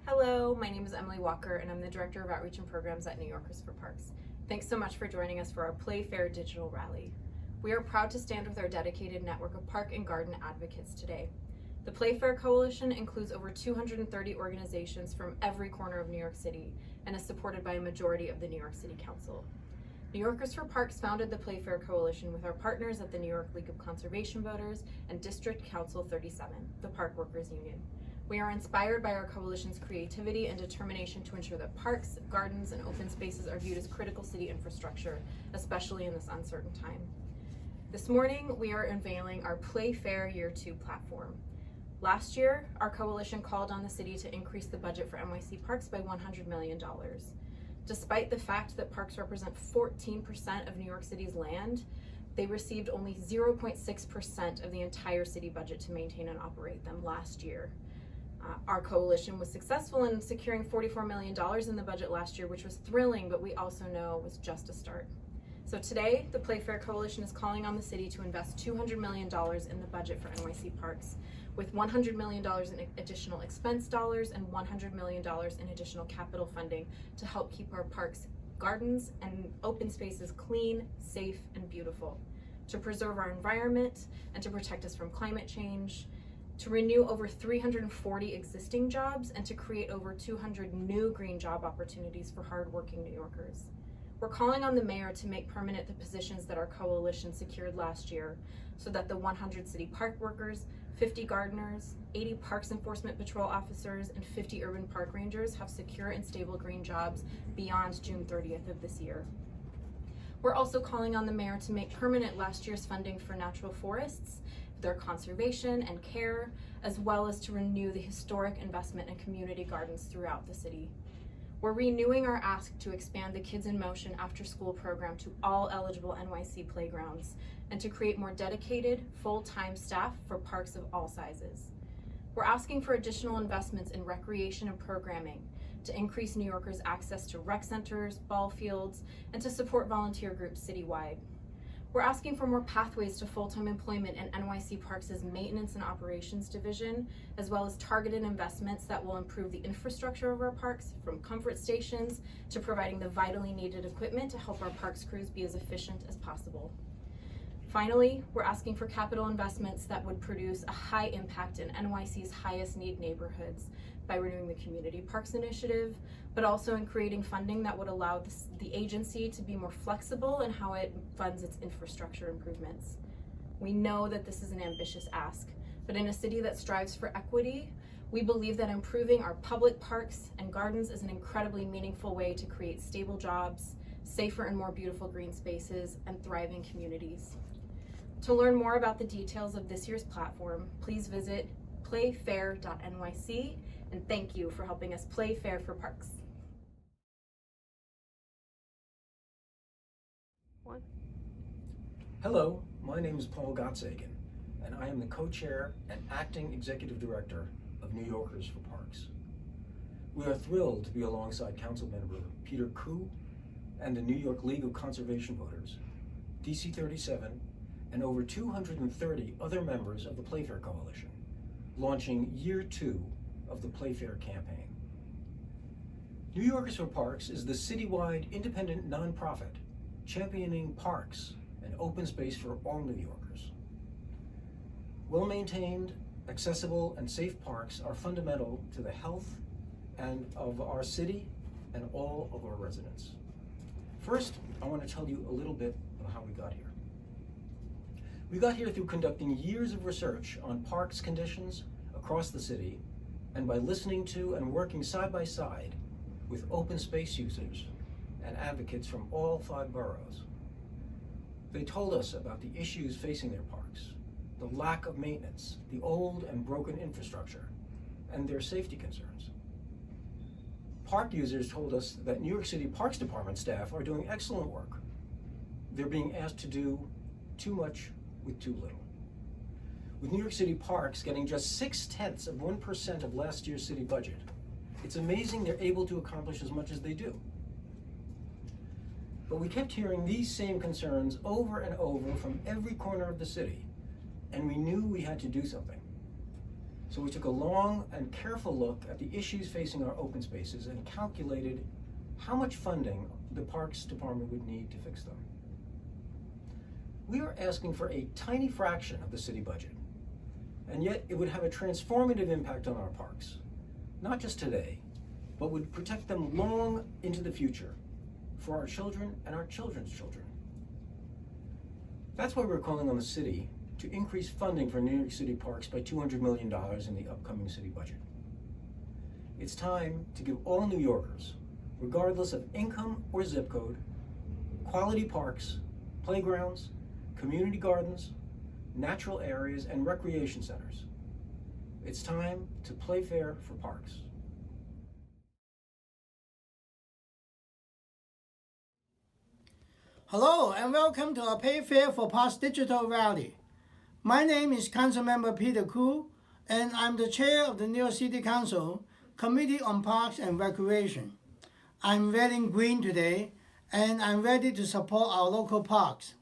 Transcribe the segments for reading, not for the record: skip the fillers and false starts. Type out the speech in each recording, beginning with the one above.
Hello, my name is Emily Walker and I'm the Director of Outreach and Programs at New Yorkers for Parks. Thanks so much for joining us for our Playfair Digital Rally. We are proud to stand with our dedicated network of park and garden advocates today. The Playfair Coalition includes over 230 organizations from every corner of New York City and is supported by a majority of the New York City Council. New Yorkers for Parks founded the Playfair Coalition with our partners at the New York League of Conservation Voters and District Council 37, the Park Workers Union. We are inspired by our coalition's creativity and determination to ensure that parks, gardens, and open spaces are viewed as critical city infrastructure, especially in this uncertain time. This morning, we are unveiling our Playfair Year 2 platform. Last year, our coalition called on the city to increase the budget for NYC Parks by $100 million. Despite the fact that parks represent 14% of New York City's land, they received only 0.6% of the entire city budget to maintain and operate them last year. Our coalition was successful in securing $44 million in the budget last year, which was thrilling, but we also know was just a start. So today, the Playfair Coalition is calling on the city to invest $200 million in the budget for NYC Parks, with $100 million in additional expense dollars and $100 million in additional capital funding to help keep our parks, gardens, and open spaces clean, safe, and beautiful, to preserve our environment and to protect us from climate change, to renew over 340 existing jobs, and to create over 200 new green job opportunities for hardworking New Yorkers. We're calling on the mayor to make permanent the positions that our coalition secured last year so that the 100 city park workers, 50 gardeners, 80 Parks Enforcement Patrol officers, and 50 urban park rangers have secure and stable green jobs beyond June 30th of this year. We're also calling on the mayor to make permanent last year's funding for natural forests, their conservation and care, as well as to renew the historic investment in community gardens throughout the city. We're renewing our ask to expand the Kids in Motion after-school program to all eligible NYC playgrounds and to create more dedicated, full-time staff for parks of all sizes. We're asking for additional investments in recreation and programming to increase New Yorkers' access to rec centers, ball fields, and to support volunteer groups citywide. We're asking for more pathways to full-time employment in NYC Parks' Maintenance and Operations Division, as well as targeted investments that will improve the infrastructure of our parks, from comfort stations to providing the vitally needed equipment to help our parks crews be as efficient as possible. Finally, we're asking for capital investments that would produce a high impact in NYC's highest need neighborhoods by renewing the Community Parks Initiative, but also in creating funding that would allow the agency to be more flexible in how it funds its infrastructure improvements. We know that this is an ambitious ask, but in a city that strives for equity, we believe that improving our public parks and gardens is an incredibly meaningful way to create stable jobs, safer and more beautiful green spaces, and thriving communities. To learn more about the details of this year's platform, please visit playfair.nyc, and thank you for helping us play fair for parks. Hello, my name is Paul Gottsagen, and I am the co-chair and acting executive director of New Yorkers for Parks. We are thrilled to be alongside Council Member Peter Koo and the New York League of Conservation Voters, DC 37, and over 230 other members of the Playfair Coalition, launching Year 2 of the Playfair campaign. New Yorkers for Parks is the citywide independent nonprofit championing parks and open space for all New Yorkers. Well-maintained, accessible, and safe parks are fundamental to the health and of our city and all of our residents. First, I want to tell you a little bit about how we got here. We got here through conducting years of research on parks conditions across the city and by listening to and working side by side with open space users and advocates from all 5 boroughs. They told us about the issues facing their parks, the lack of maintenance, the old and broken infrastructure, and their safety concerns. Park users told us that New York City Parks Department staff are doing excellent work. They're being asked to do too much with too little. With New York City Parks getting just 0.6% of last year's city budget, it's amazing they're able to accomplish as much as they do. But we kept hearing these same concerns over and over from every corner of the city, and we knew we had to do something. So we took a long and careful look at the issues facing our open spaces and calculated how much funding the Parks Department would need to fix them. We are asking for a tiny fraction of the city budget, and yet it would have a transformative impact on our parks, not just today, but would protect them long into the future for our children and our children's children. That's why we're calling on the city to increase funding for New York City parks by $200 million in the upcoming city budget. It's time to give all New Yorkers, regardless of income or zip code, quality parks, playgrounds, community gardens, natural areas, and recreation centers. It's time to play fair for parks. Hello and welcome to our Pay Fair for Parks Digital Rally. My name is Councilmember Peter Koo, and I'm the chair of the New York City Council Committee on Parks and Recreation. I'm wearing green today, and I'm ready to support our local parks.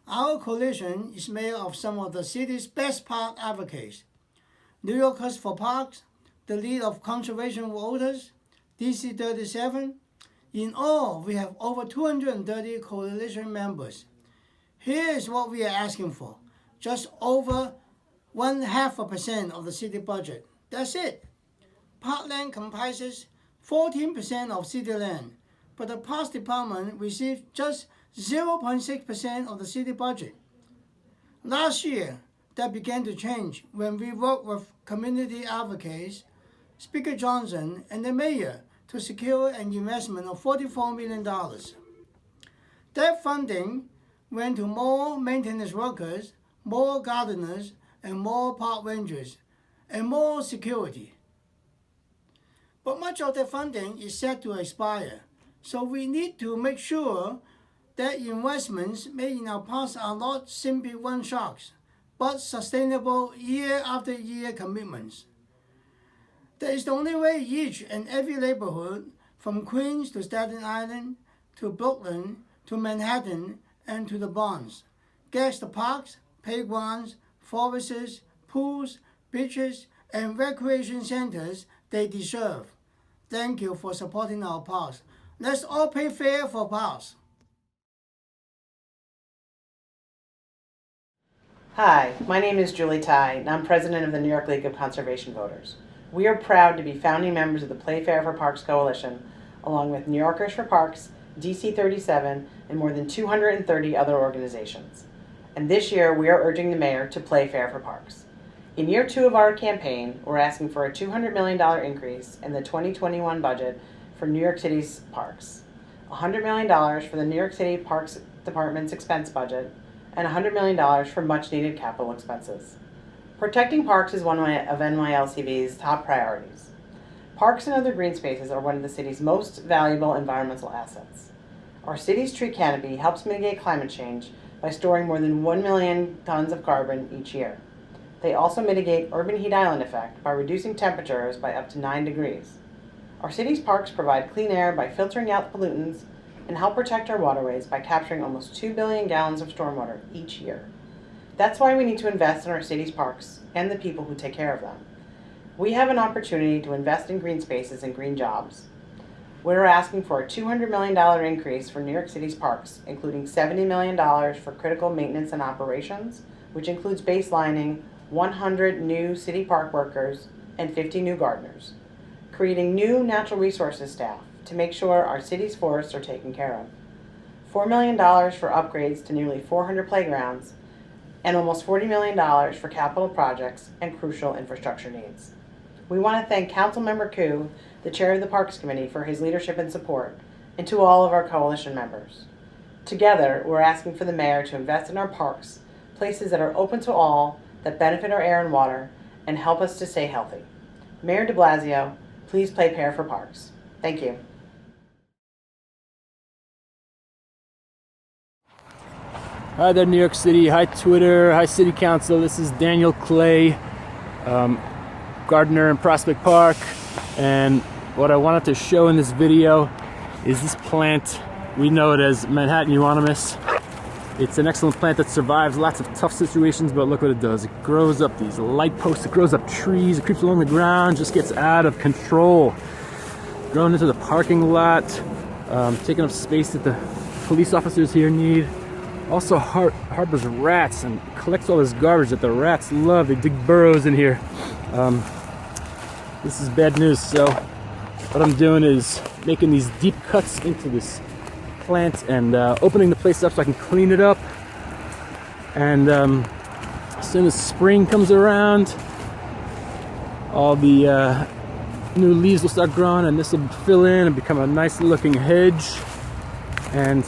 Our coalition is made of some of the city's best park advocates. New Yorkers for Parks, the League of Conservation Voters, DC 37. In all, we have over 230 coalition members. Here is what we are asking for. Just over 0.5% of the city budget. That's it. Parkland comprises 14% of city land, but the Parks Department receives just 0.6% of the city budget. Last year, that began to change when we worked with community advocates, Speaker Johnson, and the mayor to secure an investment of $44 million. That funding went to more maintenance workers, more gardeners, and more park rangers, and more security. But much of the funding is set to expire, so we need to make sure that investments made in our parks are not simply one-shots, but sustainable year-after-year commitments. That is the only way each and every neighborhood, from Queens to Staten Island, to Brooklyn, to Manhattan, and to the Bronx, gets the parks, playgrounds, forests, pools, beaches, and recreation centers they deserve. Thank you for supporting our parks. Let's all pay fair for parks. Hi, my name is Julie Ty, and I'm president of the New York League of Conservation Voters. We are proud to be founding members of the Play Fair for Parks Coalition, along with New Yorkers for Parks, DC 37, and more than 230 other organizations. And this year, we are urging the mayor to play fair for parks. In year 2 of our campaign, we're asking for a $200 million increase in the 2021 budget for New York City's parks, $100 million for the New York City Parks Department's expense budget, and $100 million for much-needed capital expenses. Protecting parks is one of NYLCV's top priorities. Parks and other green spaces are one of the city's most valuable environmental assets. Our city's tree canopy helps mitigate climate change by storing more than 1 million tons of carbon each year. They also mitigate urban heat island effect by reducing temperatures by up to 9 degrees. Our city's parks provide clean air by filtering out pollutants and help protect our waterways by capturing almost 2 billion gallons of stormwater each year. That's why we need to invest in our city's parks and the people who take care of them. We have an opportunity to invest in green spaces and green jobs. We're asking for a $200 million increase for New York City's parks, including $70 million for critical maintenance and operations, which includes baselining 100 new city park workers and 50 new gardeners, creating new natural resources staff to make sure our city's forests are taken care of, $4 million for upgrades to nearly 400 playgrounds, and almost $40 million for capital projects and crucial infrastructure needs. We want to thank Councilmember Koo, the chair of the Parks Committee, for his leadership and support, and to all of our coalition members. Together, we're asking for the mayor to invest in our parks, places that are open to all, that benefit our air and water, and help us to stay healthy. Mayor de Blasio, please play fair for parks. Thank you. Hi there, New York City. Hi, Twitter. Hi, City Council. This is Daniel Clay, gardener in Prospect Park. And what I wanted to show in this video is this plant. We know it as Manhattan euonymus. It's an excellent plant that survives lots of tough situations, but look what it does. It grows up these light posts, it grows up trees, it creeps along the ground, just gets out of control. Growing into the parking lot, taking up space that the police officers here need. Also harbors rats and collects all this garbage that the rats love. They dig burrows in here. This is bad news, so what I'm doing is making these deep cuts into this plant and opening the place up so I can clean it up. And as soon as spring comes around, all the new leaves will start growing and this will fill in and become a nice looking hedge. And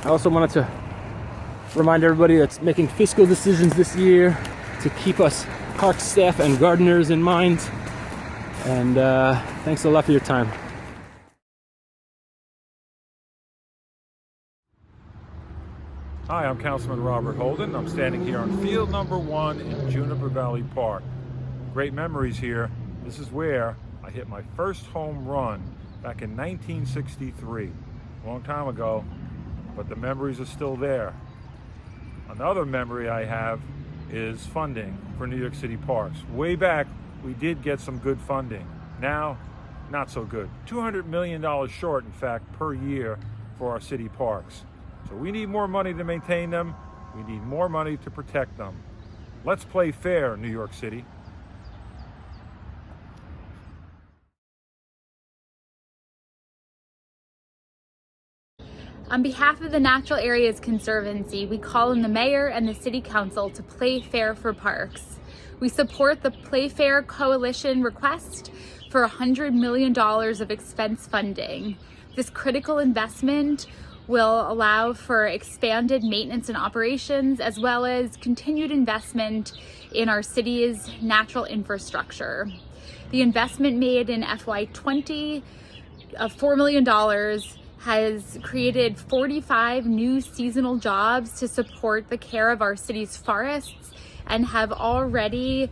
I also wanted to remind everybody that's making fiscal decisions this year to keep us park staff and gardeners in mind. And thanks a lot for your time. Hi, I'm Councilman Robert Holden. I'm standing here on field number 1 in Juniper Valley Park. Great memories here. This is where I hit my first home run back in 1963. A long time ago, but the memories are still there. Another memory I have is funding for New York City parks. Way back, we did get some good funding. Now, not so good. $200 million short, in fact, per year for our city parks. So we need more money to maintain them. We need more money to protect them. Let's play fair, New York City. On behalf of the Natural Areas Conservancy, we call on the Mayor and the City Council to play fair for parks. We support the Play Fair Coalition request for $100 million of expense funding. This critical investment will allow for expanded maintenance and operations, as well as continued investment in our city's natural infrastructure. The investment made in FY20 of $4 million has created 45 new seasonal jobs to support the care of our city's forests and have already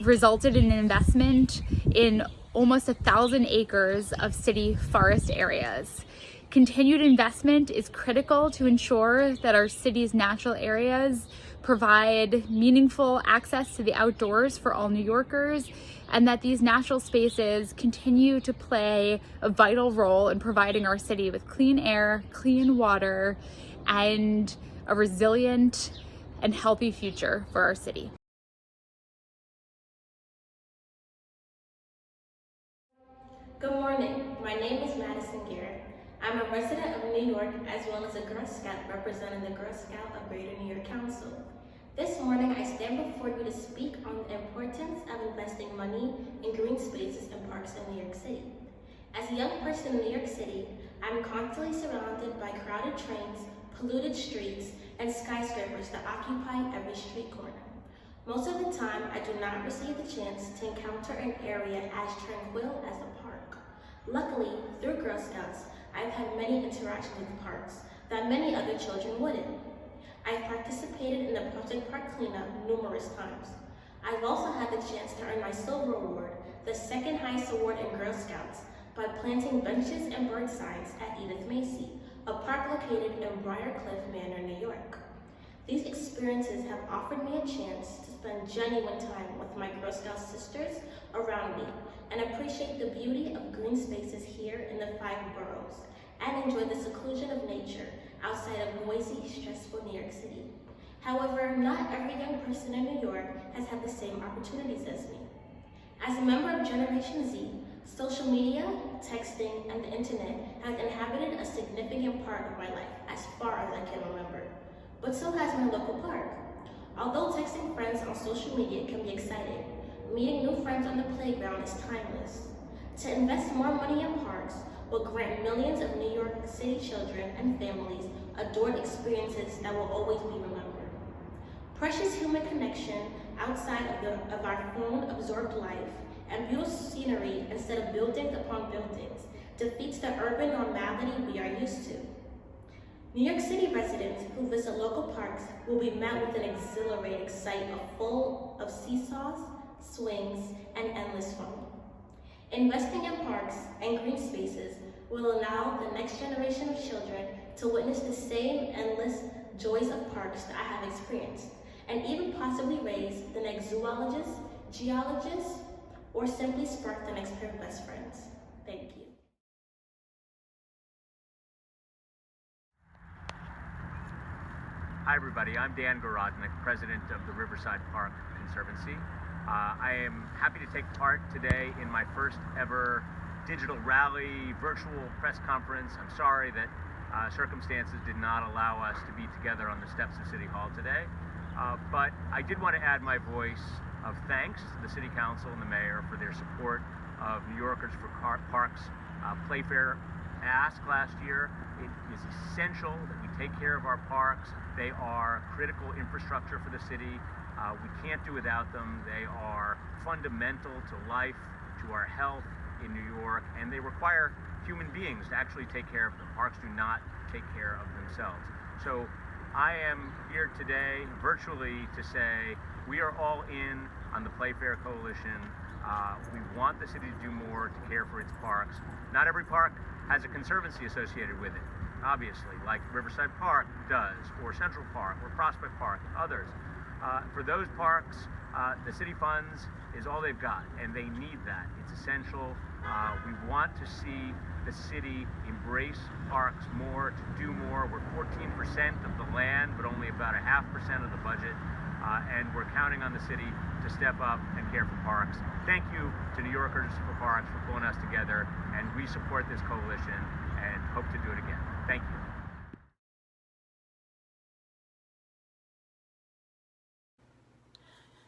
resulted in an investment in almost 1,000 acres of city forest areas. Continued investment is critical to ensure that our city's natural areas provide meaningful access to the outdoors for all New Yorkers, and that these natural spaces continue to play a vital role in providing our city with clean air, clean water, and a resilient and healthy future for our city. Good morning. My name is Madison Garrett. I'm a resident of New York as well as a Girl Scout representing the Girl Scout of Greater New York Council. This morning I stand before you to speak on the importance of investing money in green spaces and parks in New York City. As a young person in New York City, I'm constantly surrounded by crowded trains, polluted streets, and skyscrapers that occupy every street corner. Most of the time, I do not receive the chance to encounter an area as tranquil as a park. Luckily, through Girl Scouts, I've had many interactions with parks that many other children wouldn't. I've participated in the Project Park cleanup numerous times. I've also had the chance to earn my silver award, the second highest award in Girl Scouts, by planting benches and bird signs at Edith Macy, a park located in Briarcliff Manor, New York. These experiences have offered me a chance to spend genuine time with my Girl Scout sisters around me and appreciate the beauty of green spaces here in the 5 boroughs and enjoy the seclusion of nature outside of noisy, stressful New York City. However, not every young person in New York has had the same opportunities as me. As a member of Generation Z, social media, texting, and the internet have inhabited a significant part of my life as far as I can remember. But so has my local park. Although texting friends on social media can be exciting, meeting new friends on the playground is timeless. To invest more money in parks will grant millions of New York City children and families adored experiences that will always be remembered. Precious human connection outside of our phone-absorbed life and beautiful scenery instead of buildings upon buildings defeats the urban normality we are used to. New York City residents who visit local parks will be met with an exhilarating sight full of seesaws, swings, and endless fun. Investing in parks and green spaces will allow the next generation of children to witness the same endless joys of parks that I have experienced, and even possibly raise the next zoologist, geologist, or simply spark the next pair of best friends. Thank you. Hi everybody, I'm Dan Gorodnik, President of the Riverside Park Conservancy. I am happy to take part today in my first ever digital rally, virtual press conference. I'm sorry that circumstances did not allow us to be together on the steps of City Hall today. But I did want to add my voice of thanks to the City Council and the Mayor for their support of New Yorkers for Parks Playfair ask last year. It is essential that we take care of our parks. They are critical infrastructure for the city. We can't do without them. They are fundamental to life, to our health in New York, and they require human beings to actually take care of them. Parks do not take care of themselves. So I am here today virtually to say we are all in on the Playfair Coalition. We want the city to do more to care for its parks. Not every park has a conservancy associated with it, obviously, like Riverside Park does, or Central Park, or Prospect Park, and others. For those parks, the city funds is all they've got, and they need that. It's essential. We want to see the city embrace parks more, to do more. We're 14% of the land, but only about 0.5% of the budget, and we're counting on the city to step up and care for parks. Thank you to New Yorkers for Parks for pulling us together, and we support this coalition and hope to do it again. Thank you.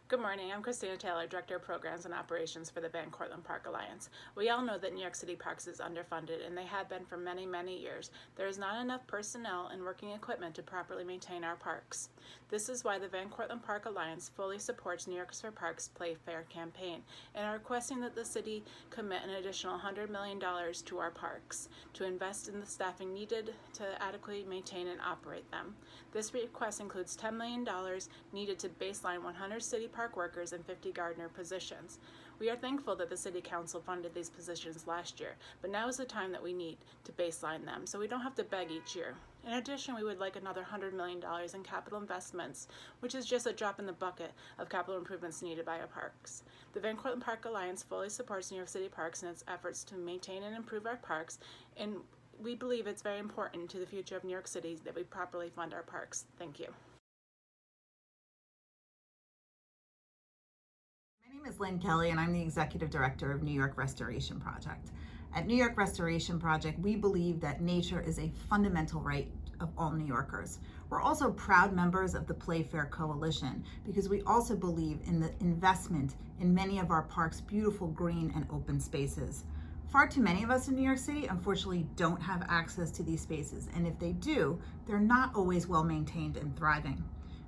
Good morning, I'm Christina Taylor, Director of Programs and Operations for the Van Cortlandt Park Alliance. We all know that New York City Parks is underfunded, and they have been for many, many years. There is not enough personnel and working equipment to properly maintain our parks. This is why the Van Cortlandt Park Alliance fully supports New Yorkers for Parks Playfair campaign, and are requesting that the city commit an additional $100 million to our parks to invest in the staffing needed to adequately maintain and operate them. This request includes $10 million needed to baseline 100 city park workers and 50 gardener positions. We are thankful that the City Council funded these positions last year, but now is the time that we need to baseline them so we don't have to beg each year. In addition, we would like another $100 million in capital investments, which is just a drop in the bucket of capital improvements needed by our parks. The Van Cortlandt Park Alliance fully supports New York City Parks in its efforts to maintain and improve our parks, and we believe it's very important to the future of New York City that we properly fund our parks. Thank you. My name is Lynn Kelly, and I'm the Executive Director of New York Restoration Project. At New York Restoration Project, we believe that nature is a fundamental right of all New Yorkers. We're also proud members of the Playfair Coalition because we also believe in the investment in many of our parks' beautiful green and open spaces. Far too many of us in New York City, unfortunately, don't have access to these spaces, and if they do, they're not always well maintained and thriving.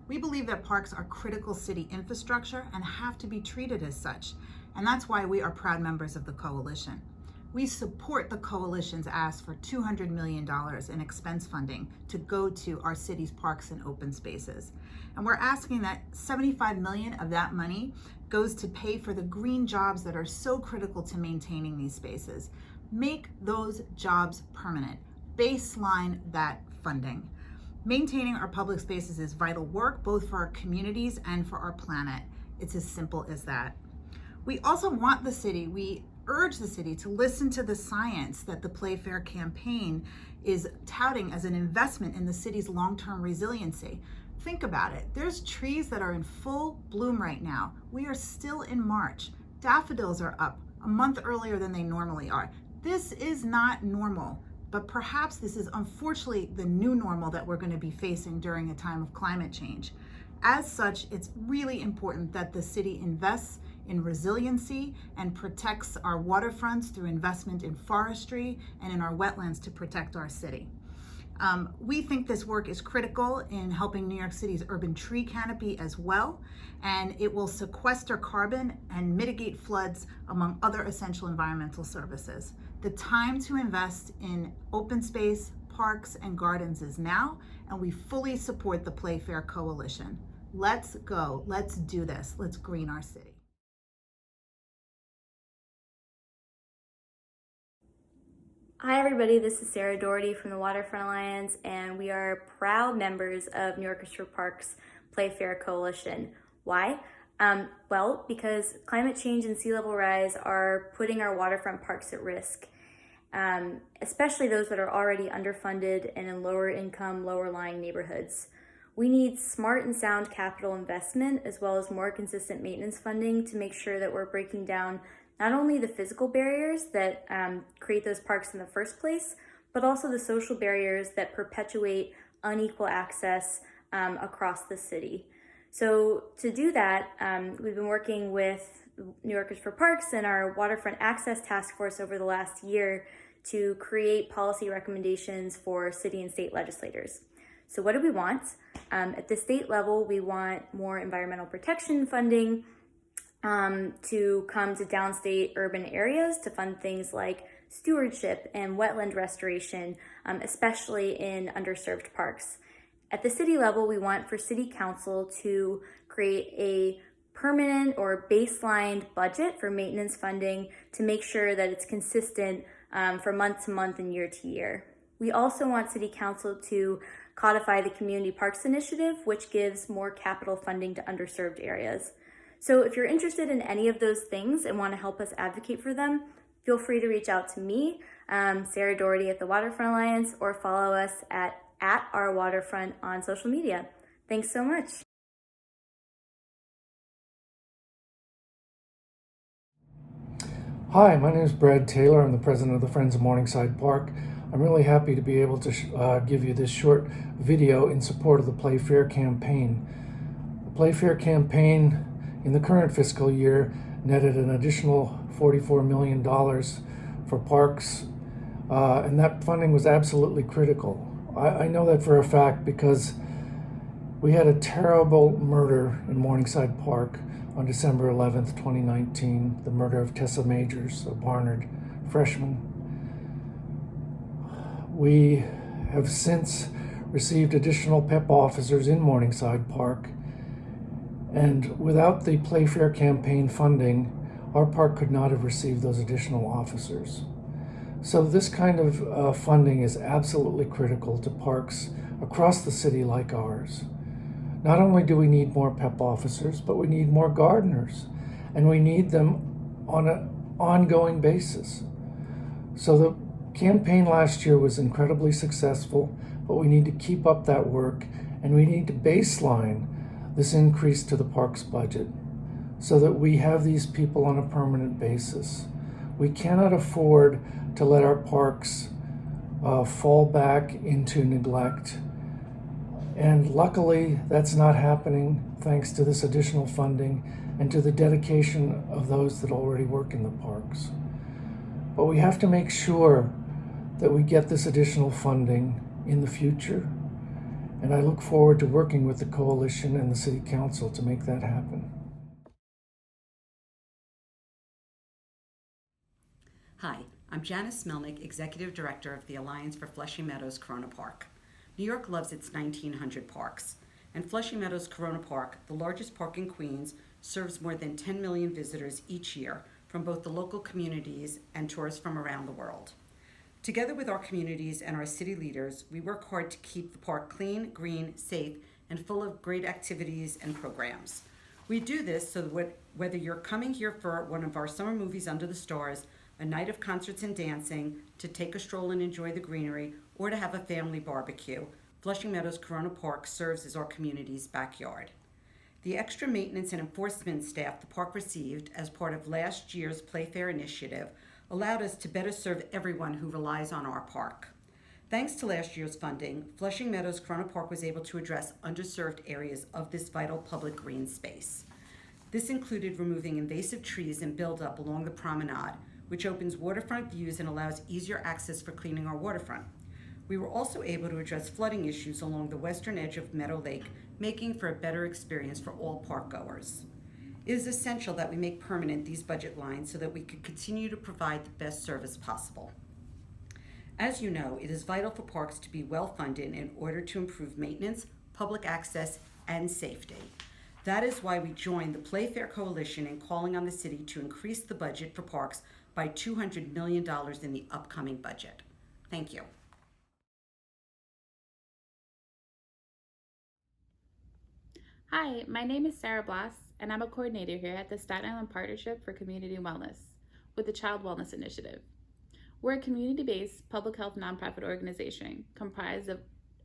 We believe that parks are critical city infrastructure and have to be treated as such, and that's why we are proud members of the coalition. We support the coalition's ask for $200 million in expense funding to go to our city's parks and open spaces. And we're asking that $75 million of that money goes to pay for the green jobs that are so critical to maintaining these spaces. Make those jobs permanent. Baseline that funding. Maintaining our public spaces is vital work, both for our communities and for our planet. It's as simple as that. We also want we urge the city to listen to the science that the Playfair campaign is touting as an investment in the city's long-term resiliency. Think about it. There's trees that are in full bloom right now. We are still in March. Daffodils are up a month earlier than they normally are. This is not normal, but perhaps this is unfortunately the new normal that we're going to be facing during a time of climate change. As such, it's really important that the city invests in resiliency and protects our waterfronts through investment in forestry and in our wetlands to protect our city. We think this work is critical in helping New York City's urban tree canopy as well, and it will sequester carbon and mitigate floods, among other essential environmental services. The time to invest in open space, parks, and gardens is now, and we fully support the Playfair Coalition. Let's go, let's do this, let's green our city. Hi everybody, this is Sarah Doherty from the Waterfront Alliance, and we are proud members of New Yorkers for Parks Playfair Coalition. Why? Well, because climate change and sea level rise are putting our waterfront parks at risk, especially those that are already underfunded and in lower income, lower lying neighborhoods. We need smart and sound capital investment as well as more consistent maintenance funding to make sure that we're breaking down not only the physical barriers that create those parks in the first place, but also the social barriers that perpetuate unequal access across the city. So to do that, we've been working with New Yorkers for Parks and our Waterfront Access Task Force over the last year to create policy recommendations for city and state legislators. So what do we want? At the state level, we want more environmental protection funding to come to downstate urban areas to fund things like stewardship and wetland restoration, especially in underserved parks. At the city level, we want for city council to create a permanent or baseline budget for maintenance funding to make sure that it's consistent from month to month and year to year. We also want city council to codify the Community Parks Initiative, which gives more capital funding to underserved areas. So if you're interested in any of those things and want to help us advocate for them, feel free to reach out to me, Sarah Doherty at the Waterfront Alliance, or follow us at our Waterfront on social media. Thanks so much. Hi, my name is Brad Taylor. I'm the president of the Friends of Morningside Park. I'm really happy to be able to give you this short video in support of the Playfair campaign. The Playfair campaign in the current fiscal year netted an additional $44 million for parks, and that funding was absolutely critical. I know that for a fact because we had a terrible murder in Morningside Park on December 11th, 2019, the murder of Tessa Majors, a Barnard freshman. We have since received additional PEP officers in Morningside Park, and without the Playfair campaign funding, our park could not have received those additional officers. So this kind of funding is absolutely critical to parks across the city like ours. Not only do we need more PEP officers, but we need more gardeners, and we need them on an ongoing basis. So the campaign last year was incredibly successful, but we need to keep up that work, and we need to baseline this increase to the park's budget so that we have these people on a permanent basis. We cannot afford to let our parks fall back into neglect. And luckily, that's not happening thanks to this additional funding and to the dedication of those that already work in the parks. But we have to make sure that we get this additional funding in the future. And I look forward to working with the coalition and the city council to make that happen. Hi, I'm Janice Melnick, Executive Director of the Alliance for Flushing Meadows Corona Park. New York loves its 1,900 parks, and Flushing Meadows Corona Park, the largest park in Queens, serves more than 10 million visitors each year from both the local communities and tourists from around the world. Together with our communities and our city leaders, we work hard to keep the park clean, green, safe, and full of great activities and programs. We do this so that whether you're coming here for one of our summer movies under the stars, a night of concerts and dancing, to take a stroll and enjoy the greenery, or to have a family barbecue, Flushing Meadows Corona Park serves as our community's backyard. The extra maintenance and enforcement staff the park received as part of last year's Playfair initiative allowed us to better serve everyone who relies on our park. Thanks to last year's funding, Flushing Meadows Corona Park was able to address underserved areas of this vital public green space. This included removing invasive trees and buildup along the promenade, which opens waterfront views and allows easier access for cleaning our waterfront. We were also able to address flooding issues along the western edge of Meadow Lake, making for a better experience for all park goers. It is essential that we make permanent these budget lines so that we can continue to provide the best service possible. As you know, it is vital for parks to be well funded in order to improve maintenance, public access, and safety. That is why we joined the Playfair Coalition in calling on the city to increase the budget for parks by $200 million in the upcoming budget. Thank you. Hi, my name is Sarah Blass, and I'm a coordinator here at the Staten Island Partnership for Community Wellness with the Child Wellness Initiative. We're a community-based public health nonprofit organization comprised of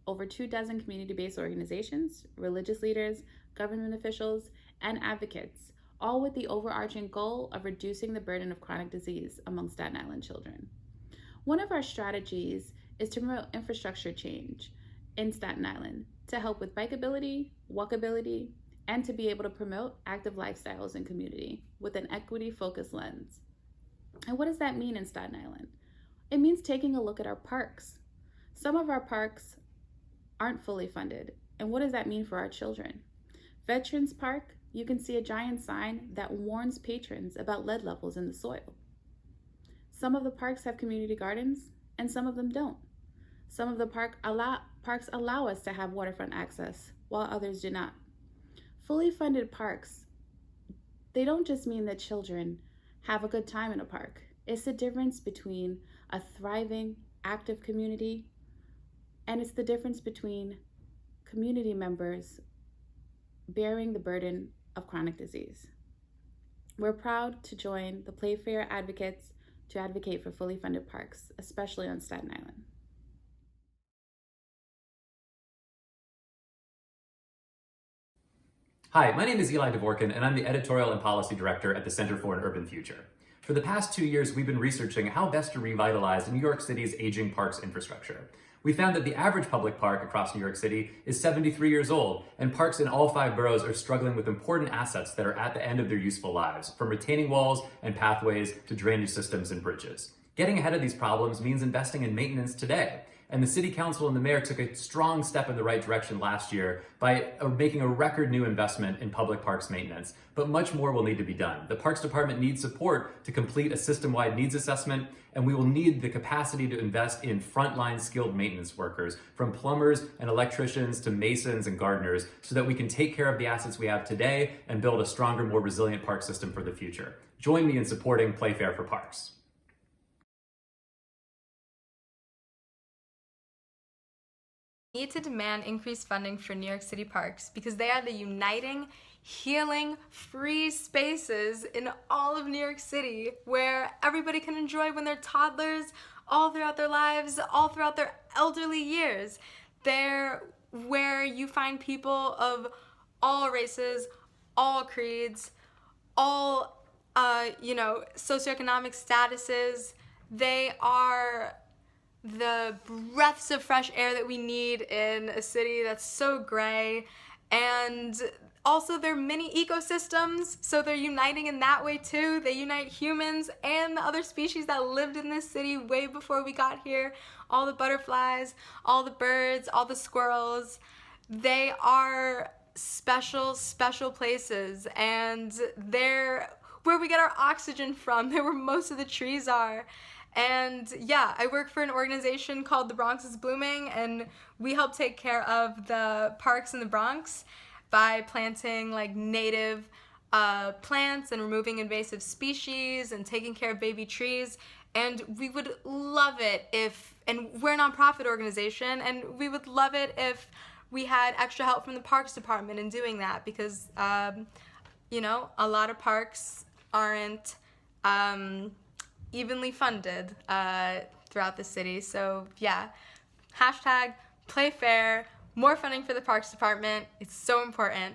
over 24 community-based organizations, religious leaders, government officials, and advocates, all with the overarching goal of reducing the burden of chronic disease among Staten Island children. One of our strategies is to promote infrastructure change in Staten Island to help with bikeability, walkability, and to be able to promote active lifestyles in community with an equity-focused lens. And what does that mean in Staten Island? It means taking a look at our parks. Some of our parks aren't fully funded. And what does that mean for our children? Veterans Park, you can see a giant sign that warns patrons about lead levels in the soil. Some of the parks have community gardens and some of them don't. Some of the parks allow us to have waterfront access while others do not. Fully funded parks, they don't just mean that children have a good time in a park. It's the difference between a thriving, active community, and it's the difference between community members bearing the burden of chronic disease. We're proud to join the Playfair advocates to advocate for fully funded parks, especially on Staten Island. Hi, my name is Eli Dvorkin, and I'm the Editorial and Policy Director at the Center for an Urban Future. For the past 2 years, we've been researching how best to revitalize New York City's aging parks infrastructure. We found that the average public park across New York City is 73 years old, and parks in all 5 boroughs are struggling with important assets that are at the end of their useful lives, from retaining walls and pathways to drainage systems and bridges. Getting ahead of these problems means investing in maintenance today. And the City Council and the Mayor took a strong step in the right direction last year by making a record new investment in public parks maintenance, but much more will need to be done. The Parks Department needs support to complete a system-wide needs assessment, and we will need the capacity to invest in frontline skilled maintenance workers, from plumbers and electricians to masons and gardeners, so that we can take care of the assets we have today and build a stronger, more resilient park system for the future. Join me in supporting Playfair for Parks. Need to demand increased funding for New York City parks because they are the uniting, healing, free spaces in all of New York City where everybody can enjoy when they're toddlers, all throughout their lives, all throughout their elderly years. They're where you find people of all races, all creeds, all, socioeconomic statuses. They are the breaths of fresh air that we need in a city that's so gray, and also they're mini ecosystems, so they're uniting in that way too. They unite humans and the other species that lived in this city way before we got here. All the butterflies, all the birds, all the squirrels. They are special, special places, and they're where we get our oxygen from. They're where most of the trees are. And yeah, I work for an organization called The Bronx is Blooming, and we help take care of the parks in the Bronx by planting native plants and removing invasive species and taking care of baby trees. And we would love it and we're a nonprofit organization, and we would love it if we had extra help from the Parks Department in doing that, because, a lot of parks aren't evenly funded throughout the city. So yeah, #Playfair, more funding for the Parks Department. It's so important.